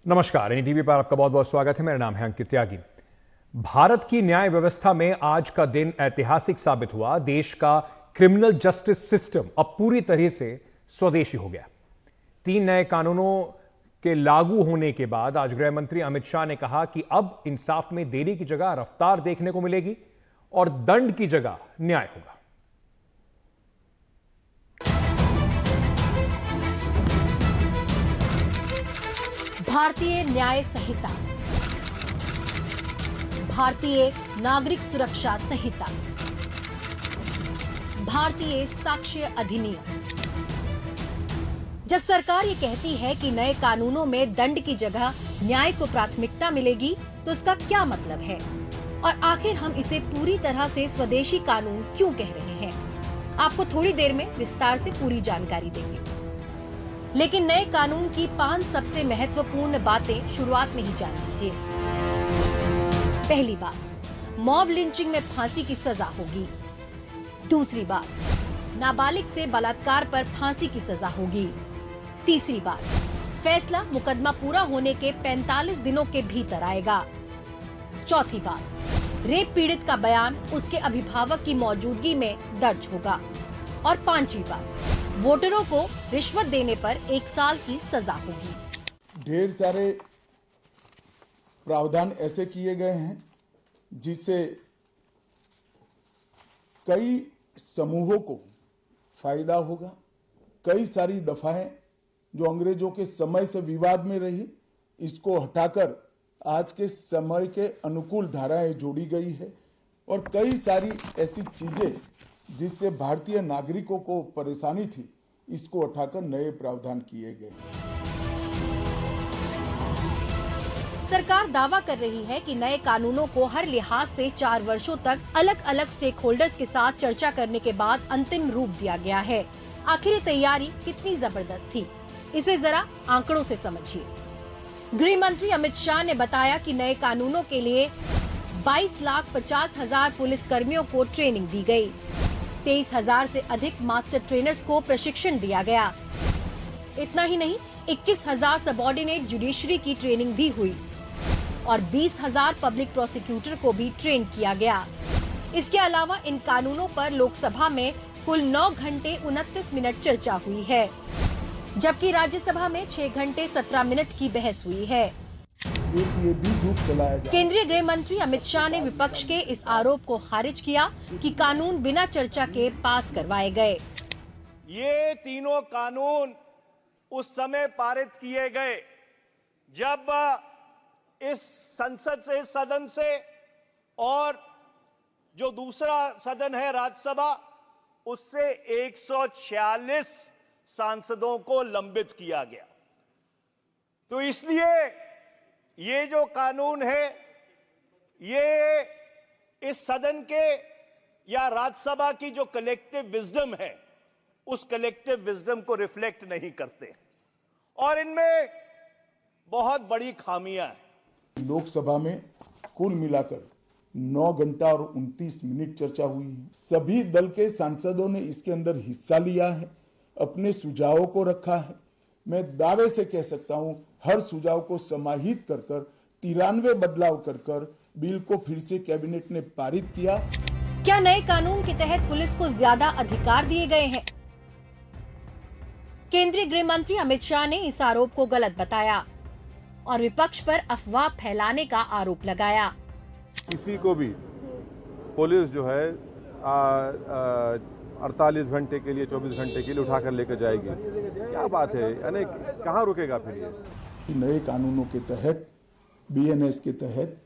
नमस्कार, एनडीटीवी पर आपका बहुत बहुत स्वागत है। मेरा नाम है अंकित त्यागी। भारत की न्याय व्यवस्था में आज का दिन ऐतिहासिक साबित हुआ। देश का क्रिमिनल जस्टिस सिस्टम अब पूरी तरह से स्वदेशी हो गया। 3 नए कानूनों के लागू होने के बाद आज गृह मंत्री अमित शाह ने कहा कि अब इंसाफ में देरी की जगह रफ्तार देखने को मिलेगी और दंड की जगह न्याय होगा। भारतीय न्याय संहिता, भारतीय नागरिक सुरक्षा संहिता, भारतीय साक्ष्य अधिनियम। जब सरकार ये कहती है कि नए कानूनों में दंड की जगह न्याय को प्राथमिकता मिलेगी, तो इसका क्या मतलब है और आखिर हम इसे पूरी तरह से स्वदेशी कानून क्यों कह रहे हैं? आपको थोड़ी देर में विस्तार से पूरी जानकारी देंगे। लेकिन नए कानून की 5 सबसे महत्वपूर्ण बातें शुरुआत में ही जान लीजिए। पहली बात, मॉब लिंचिंग में फांसी की सजा होगी। दूसरी बात, नाबालिग से बलात्कार पर फांसी की सजा होगी। तीसरी बात, फैसला मुकदमा पूरा होने के 45 दिनों के भीतर आएगा। चौथी बात, रेप पीड़ित का बयान उसके अभिभावक की मौजूदगी में दर्ज होगा। और पांचवी बात, वोटरों को रिश्वत देने पर 1 साल की सजा होगी। ढेर सारे प्रावधान ऐसे किए गए हैं जिससे कई समूहों को फायदा होगा। कई सारी दफाएं जो अंग्रेजों के समय से विवाद में रही, इसको हटाकर आज के समय के अनुकूल धाराएं जोड़ी गई है और कई सारी ऐसी चीजें जिससे भारतीय नागरिकों को परेशानी थी, इसको उठाकर नए प्रावधान किए गए। सरकार दावा कर रही है कि नए कानूनों को हर लिहाज से 4 वर्षों तक अलग अलग स्टेक होल्डर्स के साथ चर्चा करने के बाद अंतिम रूप दिया गया है। आखिर ये तैयारी कितनी जबरदस्त थी, इसे जरा आंकड़ों से समझिए। गृह मंत्री अमित शाह ने बताया कि नए कानूनों के लिए 22,50,000 पुलिस कर्मियों को ट्रेनिंग दी गई। 23,000 से अधिक मास्टर ट्रेनर्स को प्रशिक्षण दिया गया। इतना ही नहीं, 21,000 सबऑर्डिनेट जुडिशरी की ट्रेनिंग भी हुई और 20,000 पब्लिक प्रोसिक्यूटर को भी ट्रेन किया गया। इसके अलावा इन कानूनों पर लोकसभा में कुल 9 घंटे 29 मिनट चर्चा हुई है, जबकि राज्यसभा में 6 घंटे 17 मिनट की बहस हुई है। ये भी झूठ चलाया जा। केंद्रीय गृह मंत्री अमित शाह ने विपक्ष के इस आरोप को खारिज किया कि कानून बिना चर्चा के पास करवाए गए। ये तीनों कानून उस समय पारित किए गए जब इस संसद से, इस सदन से और जो दूसरा सदन है राज्यसभा, उससे 146 सांसदों को लंबित किया गया। तो इसलिए ये जो कानून है, ये इस सदन के या राज्यसभा की जो कलेक्टिव विजडम है, उस कलेक्टिव विजडम को रिफ्लेक्ट नहीं करते और इनमें बहुत बड़ी खामियां हैं। लोकसभा में कुल मिलाकर 9 घंटा और 29 मिनट चर्चा हुई है। सभी दल के सांसदों ने इसके अंदर हिस्सा लिया है, अपने सुझावों को रखा है। मैं दावे से कह सकता हूं, हर सुझाव को समाहित कर 93 बदलाव कर बिल को फिर से कैबिनेट ने पारित किया। क्या नए कानून के तहत पुलिस को ज्यादा अधिकार दिए गए हैं? केंद्रीय गृह मंत्री अमित शाह ने इस आरोप को गलत बताया और विपक्ष पर अफवाह फैलाने का आरोप लगाया। किसी को भी पुलिस जो है 48 घंटे के लिए, 24 घंटे के लिए उठाकर लेकर जाएगी, क्या बात है? यानी कहाँ रुकेगा फिर ये? नए कानूनों के तहत, बीएनएस के तहत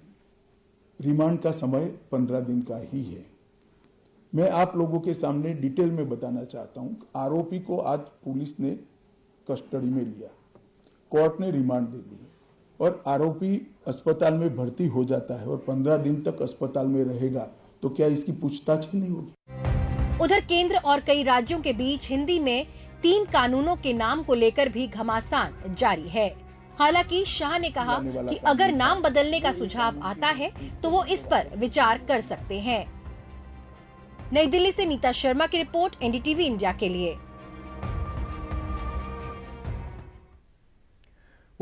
रिमांड का समय 15 दिन का ही है। मैं आप लोगों के सामने डिटेल में बताना चाहता हूं, आरोपी को आज पुलिस ने कस्टडी में लिया, कोर्ट ने रिमांड दे दी और आरोपी अस्पताल में भर्ती हो जाता है और 15 दिन तक अस्पताल में रहेगा, तो क्या इसकी पूछताछ ही नहीं होगी? उधर केंद्र और कई राज्यों के बीच हिंदी में 3 कानूनों के नाम को लेकर भी घमासान जारी है। हालांकि शाह ने कहा कि अगर नाम बदलने का सुझाव आता है तो वो इस पर विचार कर सकते हैं। नई दिल्ली से नीता शर्मा की रिपोर्ट, एनडीटीवी इंडिया के लिए।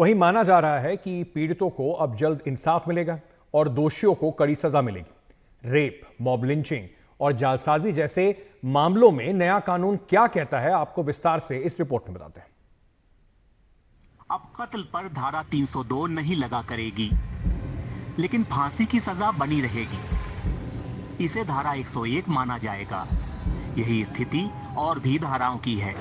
वहीं माना जा रहा है कि पीड़ितों को अब जल्द इंसाफ मिलेगा और दोषियों को कड़ी सजा मिलेगी। रेप, मॉब लिंचिंग और जालसाजी जैसे मामलों में नया कानून क्या कहता है, आपको विस्तार से इस रिपोर्ट में बताते हैं। अब कत्ल पर धारा 302 नहीं लगा करेगी, लेकिन फांसी की सजा बनी रहेगी। इसे धारा 101 माना जाएगा। यही स्थिति और भी धाराओं की है।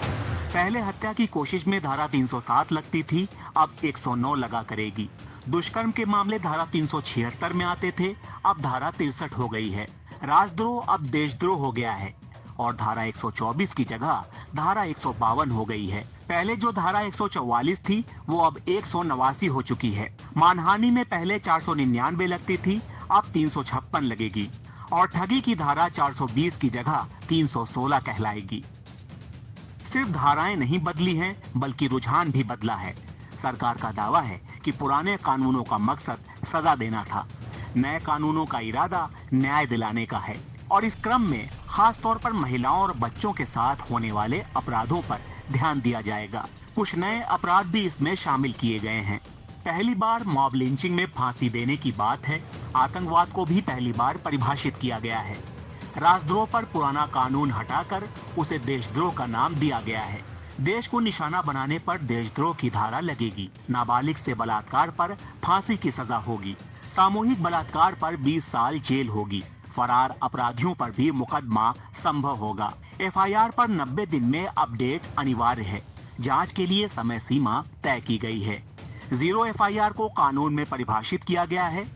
पहले हत्या की कोशिश में धारा 307 लगती थी, अब 109 लगा करेगी। दुष्कर्म के मामले धारा 376 में आते थे, अब धारा 63 हो गई है। राजद्रोह अब देशद्रोह हो गया है और धारा 124 की जगह धारा 152 हो गई है। पहले जो धारा 144 थी वो अब 189 हो चुकी है। मानहानि में पहले 499 लगती थी, अब 356 लगेगी और ठगी की धारा 420 की जगह 316 कहलाएगी। सिर्फ धाराएं नहीं बदली हैं, बल्कि रुझान भी बदला है। सरकार का दावा है कि पुराने कानूनों का मकसद सजा देना था, नए कानूनों का इरादा न्याय दिलाने का है और इस क्रम में खास तौर पर महिलाओं और बच्चों के साथ होने वाले अपराधों पर ध्यान दिया जाएगा। कुछ नए अपराध भी इसमें शामिल किए गए हैं। पहली बार मॉब लिंचिंग में फांसी देने की बात है। आतंकवाद को भी पहली बार परिभाषित किया गया है। राजद्रोह पर पुराना कानून हटाकर उसे देशद्रोह का नाम दिया गया है। देश को निशाना बनाने पर देशद्रोह की धारा लगेगी। नाबालिग से बलात्कार पर फांसी की सजा होगी। सामूहिक बलात्कार पर 20 साल जेल होगी। फरार अपराधियों पर भी मुकदमा संभव होगा। एफआईआर पर 90 दिन में अपडेट अनिवार्य है। जांच के लिए समय सीमा तय की गई है। जीरो एफआईआर को कानून में परिभाषित किया गया है।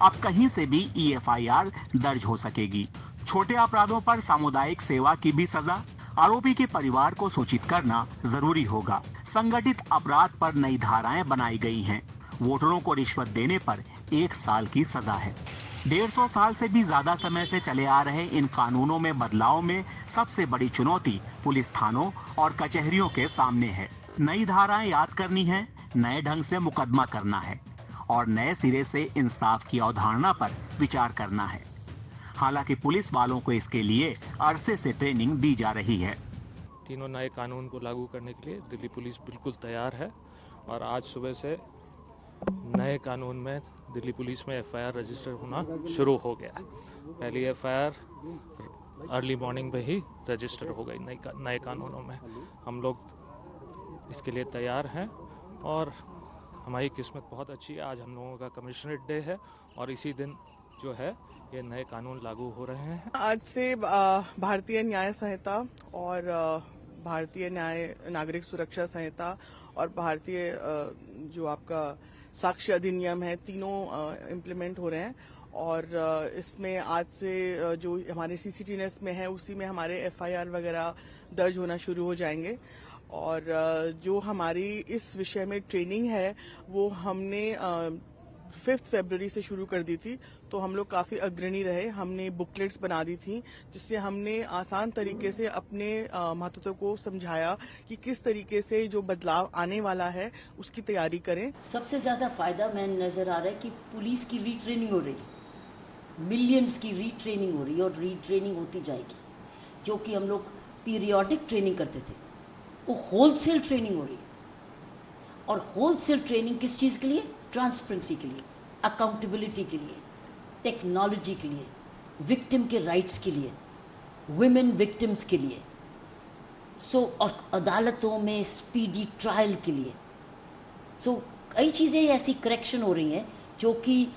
अब कहीं से भी ईएफआईआर दर्ज हो सकेगी। छोटे अपराधों पर सामुदायिक सेवा की भी सजा। आरोपी के परिवार को सूचित करना जरूरी होगा। संगठित अपराध पर नई धाराएं बनाई गई हैं। वोटरों को रिश्वत देने पर 1 साल की सजा है। 150 साल से भी ज्यादा समय से चले आ रहे इन कानूनों में बदलाव में सबसे बड़ी चुनौती पुलिस थानों और कचहरियों के सामने है। नई धाराएं याद करनी है, नए ढंग से मुकदमा करना है और नए सिरे से इंसाफ की अवधारणा पर विचार करना है। हालांकि पुलिस वालों को इसके लिए अरसे से ट्रेनिंग दी जा रही है। तीनों नए कानून को लागू करने के लिए दिल्ली पुलिस बिल्कुल तैयार है और आज सुबह से नए कानून में दिल्ली पुलिस में एफआईआर रजिस्टर होना शुरू हो गया। पहली एफआईआर अर्ली मॉर्निंग में ही रजिस्टर हो गई नए कानूनों में। हम लोग इसके लिए तैयार हैं और हमारी किस्मत बहुत अच्छी है। आज हम लोगों का कमिश्नरेट डे है और इसी दिन जो है ये नए कानून लागू हो रहे हैं। आज से भारतीय न्याय संहिता और भारतीय न्याय नागरिक सुरक्षा संहिता और भारतीय जो आपका साक्ष्य अधिनियम है, तीनों इम्प्लीमेंट हो रहे हैं और इसमें आज से जो हमारे सीसीटीएनएस में है उसी में हमारे एफआईआर वगैरह दर्ज होना शुरू हो जाएंगे। और जो हमारी इस विषय में ट्रेनिंग है वो हमने 5 फरवरी से शुरू कर दी थी, तो हम लोग काफी अग्रणी रहे। हमने बुकलेट्स बना दी थी जिससे हमने आसान तरीके से अपने महत्व को समझाया कि किस तरीके से जो बदलाव आने वाला है उसकी तैयारी करें। सबसे ज्यादा फायदा मैं नजर आ रहा है कि पुलिस की रीट्रेनिंग हो रही है, मिलियंस की रीट्रेनिंग हो रही है और रीट्रेनिंग होती जाएगी। जो कि हम लोग पीरियोडिक ट्रेनिंग करते थे वो होलसेल ट्रेनिंग हो रही है। और होलसेल ट्रेनिंग किस चीज के लिए? ट्रांसपेरेंसी के लिए, अकाउंटेबिलिटी के लिए, टेक्नोलॉजी के लिए, विक्टिम के राइट्स के लिए, वुमेन विक्टिम्स के लिए, और अदालतों में स्पीडी ट्रायल के लिए। कई चीज़ें ऐसी करेक्शन हो रही हैं जो कि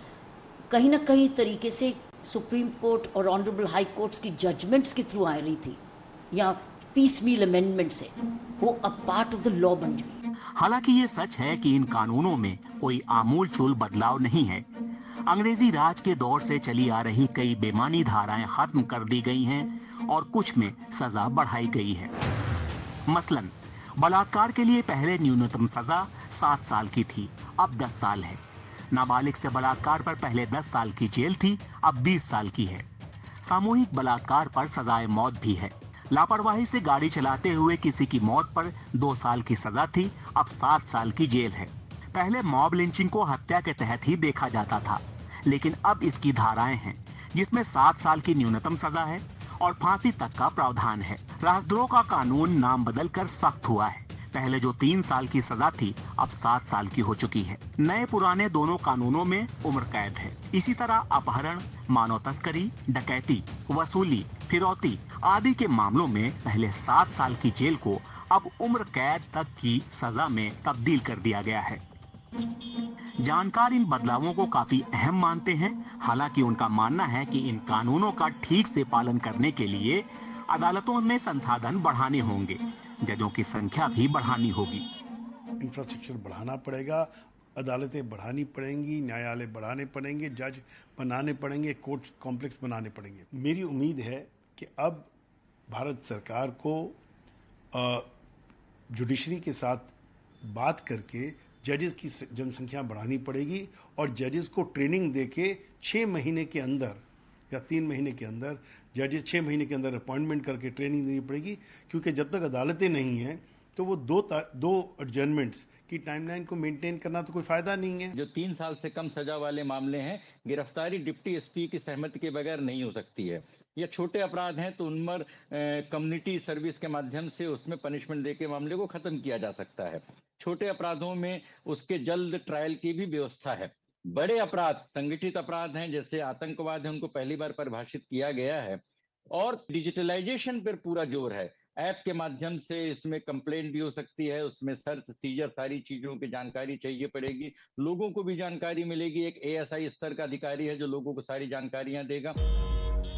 कहीं ना कहीं तरीके से सुप्रीम कोर्ट और ऑनरेबल हाई कोर्ट्स की जजमेंट्स के थ्रू आ रही थी या पीसमील अमेंडमेंट से, वो अब पार्ट ऑफ द लॉ बन गई। हालांकि ये सच है कि इन कानूनों में कोई आमूल-चूल बदलाव नहीं है। अंग्रेजी राज के दौर से चली आ रही कई बेमानी धाराएं खत्म कर दी गई हैं और कुछ में सजा बढ़ाई गई है। मसलन बलात्कार के लिए पहले न्यूनतम सजा 7 साल की थी, अब 10 साल है। नाबालिग से बलात्कार पर पहले 10 साल की जेल थी, अब 20 साल की है। सामूहिक बलात्कार पर सजाए मौत भी है। लापरवाही से गाड़ी चलाते हुए किसी की मौत पर 2 साल की सजा थी, अब 7 साल की जेल है। पहले मॉब लिंचिंग को हत्या के तहत ही देखा जाता था, लेकिन अब इसकी धाराएं हैं जिसमें 7 साल की न्यूनतम सजा है और फांसी तक का प्रावधान है। राजद्रोह का कानून नाम बदलकर सख्त हुआ है। पहले जो 3 साल की सजा थी अब 7 साल की हो चुकी है। नए पुराने दोनों कानूनों में उम्र कैद है। इसी तरह अपहरण, मानव तस्करी, डकैती, वसूली, फिरौती आदि के मामलों में पहले 7 साल की जेल को अब उम्र कैद तक की सजा में तब्दील कर दिया गया है। जानकार इन बदलावों को काफी अहम मानते हैं। हालांकि उनका मानना है कि इन कानूनों का ठीक से पालन करने के लिए अदालतों में संसाधन बढ़ाने होंगे, जजों की संख्या भी बढ़ानी होगी। इंफ्रास्ट्रक्चर बढ़ाना पड़ेगा, अदालतें बढ़ानी पड़ेंगी, न्यायालय बढ़ाने पड़ेंगे, जज बनाने पड़ेंगे, कोर्ट कॉम्प्लेक्स बनाने पड़ेंगे। मेरी उम्मीद है कि अब भारत सरकार को जुडिशरी के साथ बात करके जजेस की जनसंख्या बढ़ानी पड़ेगी और जजेस को ट्रेनिंग देके 6 महीने के अंदर या 3 महीने के अंदर जजेस 6 महीने के अंदर अपॉइंटमेंट करके ट्रेनिंग देनी पड़ेगी, क्योंकि जब तक अदालतें नहीं हैं तो वो दो एडजर्नमेंट्स की टाइमलाइन को मेंटेन करना तो कोई फायदा नहीं है। जो 3 साल से कम सजा वाले मामले हैं, गिरफ्तारी डिप्टी एसपी की सहमति के बगैर नहीं हो सकती है। या छोटे अपराध हैं तो उन पर कम्युनिटी सर्विस के माध्यम से उसमें पनिशमेंट देके मामले को खत्म किया जा सकता है। छोटे अपराधों में उसके जल्द ट्रायल की भी व्यवस्था है। बड़े अपराध, संगठित अपराध हैं जैसे आतंकवाद है, उनको पहली बार परिभाषित किया गया है और डिजिटलाइजेशन पर पूरा जोर है। ऐप के माध्यम से इसमें कंप्लेंट भी हो सकती है, उसमें सर्च सीजर सारी चीजों की जानकारी चाहिए पड़ेगी, लोगों को भी जानकारी मिलेगी। एक एएसआई स्तर का अधिकारी है जो लोगों को सारी जानकारियां देगा।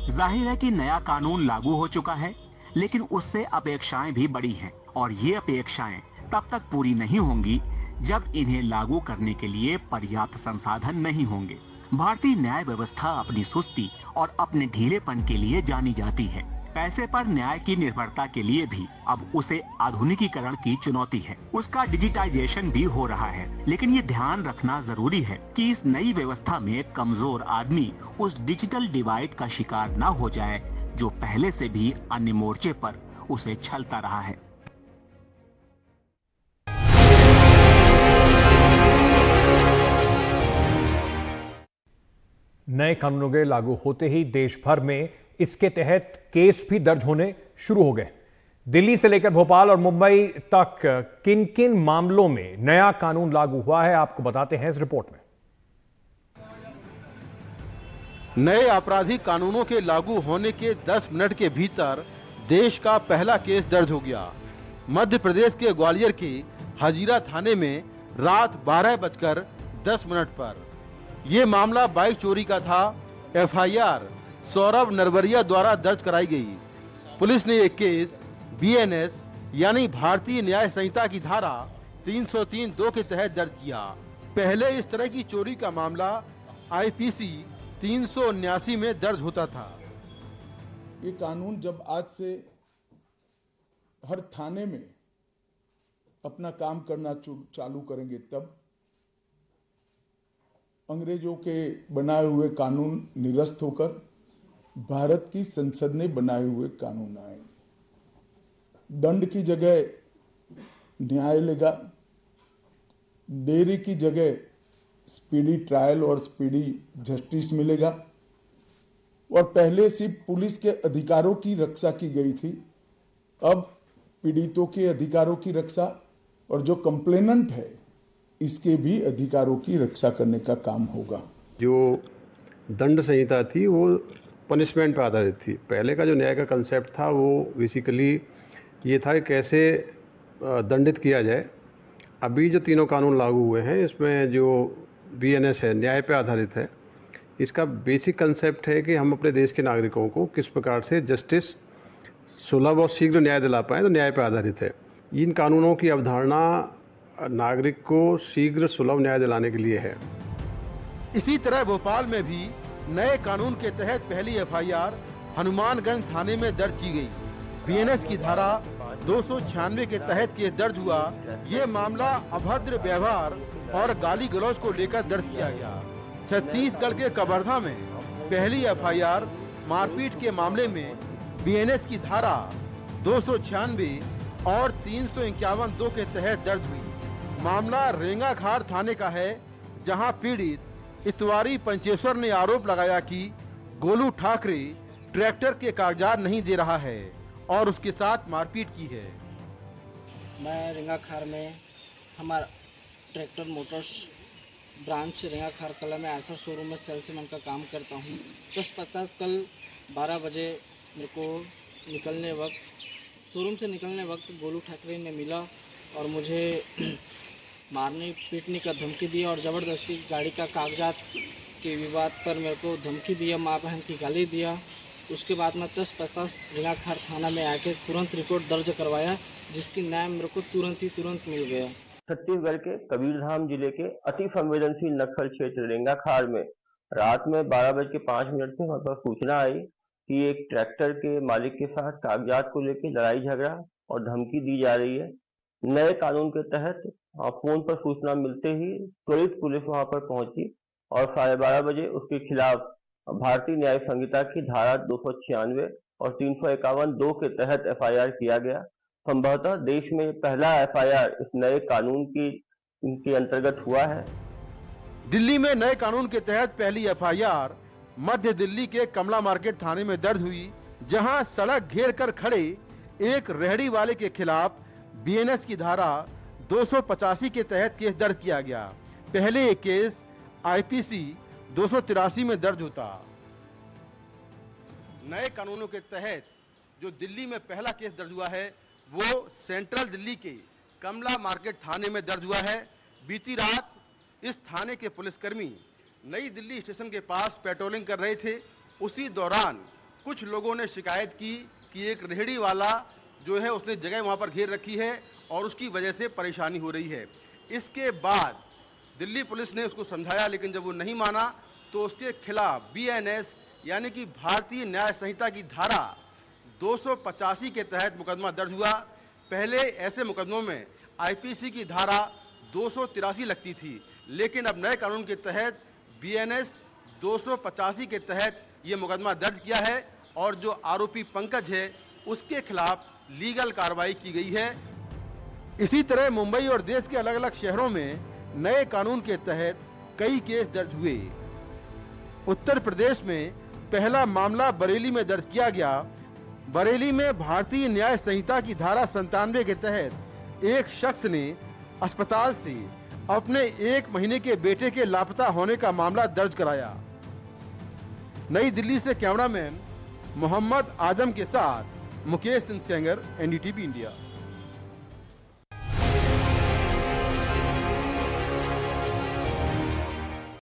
जाहिर है कि नया कानून लागू हो चुका है, लेकिन उससे अपेक्षाएं भी बड़ी हैं और ये अपेक्षाएं तब तक पूरी नहीं होंगी जब इन्हें लागू करने के लिए पर्याप्त संसाधन नहीं होंगे। भारतीय न्याय व्यवस्था अपनी सुस्ती और अपने ढीलेपन के लिए जानी जाती है। पैसे पर न्याय की निर्भरता के लिए भी अब उसे आधुनिकीकरण की चुनौती है। उसका डिजिटाइजेशन भी हो रहा है, लेकिन ये ध्यान रखना जरूरी है कि इस नई व्यवस्था में कमजोर आदमी उस डिजिटल डिवाइड का शिकार न हो जाए जो पहले से भी अन्य मोर्चे पर उसे छलता रहा है। नए कानूनों के लागू होते ही देश भर में इसके तहत केस भी दर्ज होने शुरू हो गए। दिल्ली से लेकर भोपाल और मुंबई तक किन किन मामलों में नया कानून लागू हुआ है, आपको बताते हैं इस रिपोर्ट में। नए आपराधिक कानूनों के लागू होने के 10 मिनट के भीतर देश का पहला केस दर्ज हो गया। मध्य प्रदेश के ग्वालियर के हजीरा थाने में रात 12:10 पर यह मामला बाइक चोरी का था। एफआईआर सौरभ नरवरिया द्वारा दर्ज कराई गई। पुलिस ने एक केस बीएनएस यानी भारतीय न्याय संहिता की धारा 303(2) के तहत दर्ज किया। पहले इस तरह की चोरी का मामला आईपीसी 379 में दर्ज होता था। ये कानून जब आज से हर थाने में अपना काम करना चालू करेंगे, तब अंग्रेजों के बनाए हुए कानून निरस्त होकर भारत की संसद ने बनाए हुए कानून आए। दंड की जगह न्याय लेगा, देरी की जगह स्पीडी ट्रायल और स्पीडी जस्टिस मिलेगा। और पहले सिर्फ पुलिस के अधिकारों की रक्षा की गई थी, अब पीड़ितों के अधिकारों की रक्षा और जो कंप्लेनेंट है इसके भी अधिकारों की रक्षा करने का काम होगा। जो दंड संहिता थी वो पनिशमेंट पर आधारित थी। पहले का जो न्याय का कंसेप्ट था वो बेसिकली ये था कि कैसे दंडित किया जाए। अभी जो तीनों कानून लागू हुए हैं इसमें जो बीएनएस है, न्याय पे आधारित है। इसका बेसिक कंसेप्ट है कि हम अपने देश के नागरिकों को किस प्रकार से जस्टिस सुलभ और शीघ्र न्याय दिला पाएँ, तो न्याय पे आधारित है। इन कानूनों की अवधारणा नागरिक को शीघ्र सुलभ न्याय दिलाने के लिए है। इसी तरह भोपाल में भी नए कानून के तहत पहली एफआईआर हनुमानगंज थाने में दर्ज की गई। बीएनएस की धारा 296 के तहत केस दर्ज हुआ। ये मामला अभद्र व्यवहार और गाली गलौज को लेकर दर्ज किया गया। छत्तीसगढ़ के कवर्धा में पहली एफआईआर मारपीट के मामले में बीएनएस की धारा 296 और 351(2) के तहत दर्ज हुई। मामला रेंगाखार थाने का है, जहां पीड़ित इतवारी पंचेश्वर ने आरोप लगाया कि गोलू ठाकरे ट्रैक्टर के कागजात नहीं दे रहा है और उसके साथ मारपीट की है। मैं रिंगाखार में हमारा ट्रैक्टर मोटर्स ब्रांच रिंगाखार कला में ऐसा शोरूम में सेल्समैन का काम करता हूँ। बस पता कल 12 बजे मेरे को शोरूम से निकलने वक्त गोलू ठाकरे ने मिला और मुझे मारने पीटने का धमकी दिया और ज़बरदस्ती गाड़ी का कागजात के विवाद पर मेरे को धमकी दिया, माँ बहन की गाली दिया। उसके बाद मैं 10-50 रिंगाखार थाना में आके तुरंत रिपोर्ट दर्ज करवाया, जिसकी न्याय मेरे को तुरंत मिल गया। छत्तीसगढ़ के कबीरधाम जिले के अति संवेदनशील नक्सल क्षेत्र रेंगाखार में रात में 12:05 में वहां पर सूचना आई कि एक ट्रैक्टर के मालिक के साथ कागजात को लेकर लड़ाई झगड़ा और धमकी दी जा रही है। नए कानून के तहत फोन पर सूचना मिलते ही त्वरित पुलिस वहां पर पहुंची और 12:30 बजे उसके खिलाफ भारतीय न्याय संहिता की धारा 296 और 351(2) के तहत FIR किया गया। संभवतः देश में पहला FIR इस नए कानून के अंतर्गत हुआ है। दिल्ली में नए कानून के तहत पहली FIR मध्य दिल्ली के कमला मार्केट थाने में दर्ज हुई, जहां सड़क घेर कर खड़े एक रेहड़ी वाले के खिलाफ BNS की धारा 285 के तहत केस दर्ज किया गया। पहले एक केस IPC 283 में दर्ज होता। नए कानूनों के तहत जो दिल्ली में पहला केस दर्ज हुआ है वो सेंट्रल दिल्ली के कमला मार्केट थाने में दर्ज हुआ है। बीती रात इस थाने के पुलिसकर्मी नई दिल्ली स्टेशन के पास पेट्रोलिंग कर रहे थे। उसी दौरान कुछ लोगों ने शिकायत की कि एक रेहड़ी वाला जो है उसने जगह वहां पर घेर रखी है और उसकी वजह से परेशानी हो रही है। इसके बाद दिल्ली पुलिस ने उसको समझाया, लेकिन जब वो नहीं माना तो उसके खिलाफ BNS यानी कि भारतीय न्याय संहिता की धारा 285 के तहत मुकदमा दर्ज हुआ। पहले ऐसे मुकदमों में IPC की धारा 283 लगती थी, लेकिन अब नए कानून के तहत BNS 285 के तहत ये मुकदमा दर्ज किया है और जो आरोपी पंकज है उसके खिलाफ लीगल कार्रवाई की गई है। इसी तरह मुंबई और देश के अलग अलग शहरों में नए कानून के तहत कई केस दर्ज हुए। उत्तर प्रदेश में पहला मामला बरेली में दर्ज किया गया। बरेली में भारतीय न्याय संहिता की धारा 97 के तहत एक शख्स ने अस्पताल से अपने 1 महीने के बेटे के लापता होने का मामला दर्ज कराया। नई दिल्ली से कैमरामैन मोहम्मद आजम के साथ मुकेश सिंह सेंगर, NDTV इंडिया।